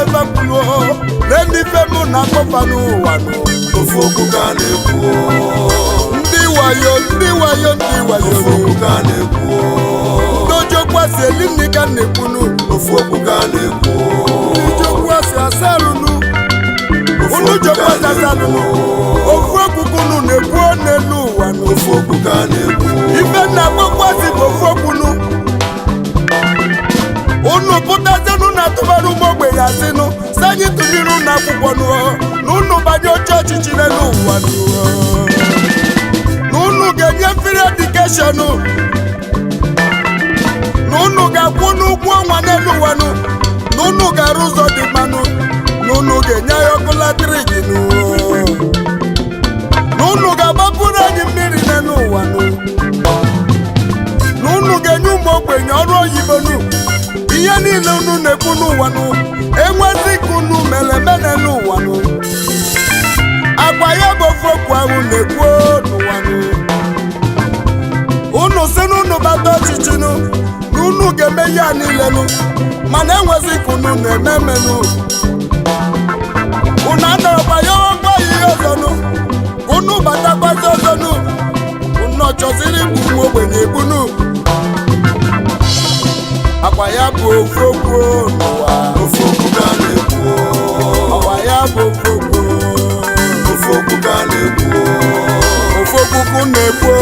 bebe kwuo ndị femu na akpọfa n'ụwa ofu okwu ka a na-ekwu ndị wayo ofu okwu ka a na-ekwu dojokwasi elimni ka na-ekwunu ofu okwu ka a na-ekwu dojokwasi asalunu unu jokwasi asalunu ofu okwu kunu na-ekwu n'elu ụwa ofu okwu ka a na-ekwu ife na akpọkwasi bụ ofu okwunu unu pụtazinu na atụbara ụmụ ogbenye asịnụ sanyi tụnyere ụlọ akwụkwọ na unu banye oche ọchịchị n'elu ụwa na unu ga-enye free education na unu ga-akwụ n'ụgwọ ọnwa n'elu ụwa na unu ga-arụ ụzọ dị mmanụ na unu ga-enye ya ọkụ latrik na unu ga-agbapụrụ anyị mmiri n'elu ụwa na unu ga-enye ụmụ ogbenye ọrụ oyibo ihe niile unu na-ekwu n'ụwa enwezi ka unu melemene n'ụwa agwa ya bụ ofu okwu ahụ na-ekwu n'ụwa unu si n'unu bata ọchịchị na unu ga-eme ya niile mana enwezi ka unu na-ememenụ unu anọrọkwa ya ọgwa ihe ọzọ unu batakwazi ọzọ unu chọziri igbu ụmụ ogbenye egbunu agwa ya bụ ofu okwu n'ụwa ofu okwu ka a na-ekwu agwa ya bụ ofu okwu ka a na-ekwu ofu okwu na-ekwu